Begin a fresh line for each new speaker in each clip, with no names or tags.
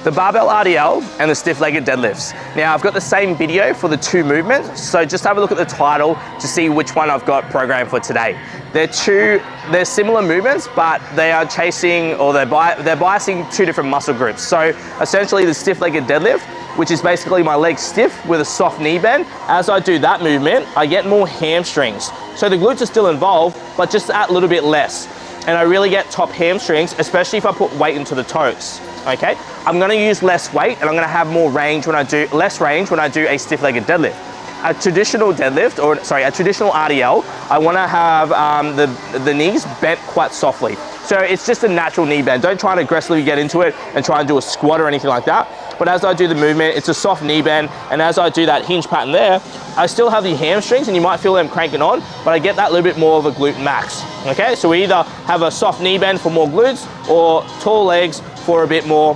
the barbell RDL and the stiff-legged deadlifts. Now I've got the same video for the two movements, so just have a look at the title to see which one I've got programmed for today. They're similar movements, but they are chasing, or they're biasing two different muscle groups. So essentially the stiff-legged deadlift, which is basically my legs stiff with a soft knee bend. As I do that movement, I get more hamstrings. So the glutes are still involved, but just a little bit less. And I really get top hamstrings, especially if I put weight into the toes, okay? I'm gonna use less weight and I'm gonna have more range when I do, less range when I do a stiff-legged deadlift. A traditional deadlift, or sorry, a traditional RDL, I wanna have the knees bent quite softly. So it's just a natural knee bend. Don't try and aggressively get into it and try and do a squat or anything like that. But as I do the movement, it's a soft knee bend, and as I do that hinge pattern there, I still have the hamstrings and you might feel them cranking on, but I get that little bit more of a glute max, okay? So we either have a soft knee bend for more glutes or tall legs for a bit more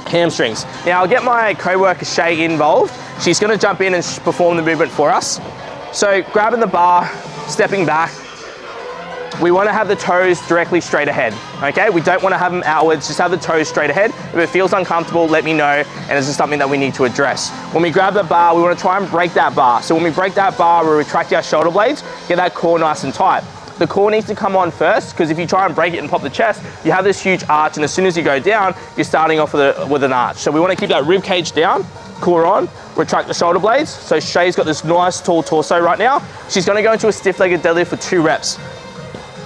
hamstrings. Now I'll get my co-worker Shay involved. She's gonna jump in and perform the movement for us. So grabbing the bar, stepping back, we want to have the toes directly straight ahead, okay? We don't want to have them outwards, just have the toes straight ahead. If it feels uncomfortable, let me know, and this is something that we need to address. When we grab the bar, we want to try and break that bar. So when we break that bar, we retract our shoulder blades, get that core nice and tight. The core needs to come on first, because if you try and break it and pop the chest, you have this huge arch, and as soon as you go down, you're starting off with an arch. So we want to keep that rib cage down, core on, retract the shoulder blades. So Shay's got this nice tall torso right now. She's going to go into a stiff-legged deadlift for 2 reps.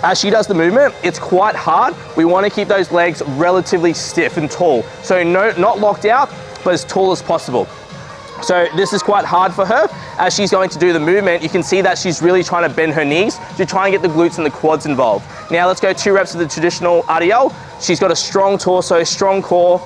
As she does the movement, it's quite hard. We want to keep those legs relatively stiff and tall. So not locked out, but as tall as possible. So this is quite hard for her. As she's going to do the movement, you can see that she's really trying to bend her knees to try and get the glutes and the quads involved. Now let's go 2 reps of the traditional RDL. She's got a strong torso, strong core.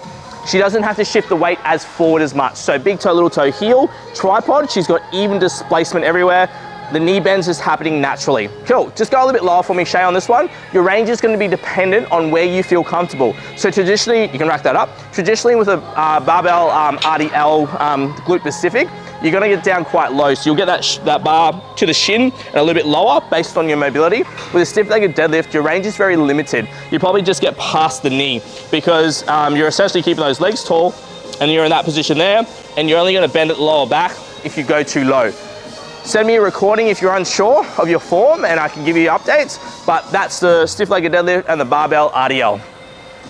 She doesn't have to shift the weight as forward as much. So big toe, little toe, heel, tripod. She's got even displacement everywhere. The knee bends is happening naturally. Cool, just go a little bit lower for me, Shay, on this one. Your range is gonna be dependent on where you feel comfortable. So traditionally, you can rack that up. Traditionally with a barbell RDL glute specific, you're gonna get down quite low. So you'll get that bar to the shin and a little bit lower based on your mobility. With a stiff-legged deadlift, your range is very limited. You probably just get past the knee because you're essentially keeping those legs tall and you're in that position there, and you're only gonna bend at the lower back if you go too low. Send me a recording if you're unsure of your form and I can give you updates, but that's the stiff-legged deadlift and the barbell RDL.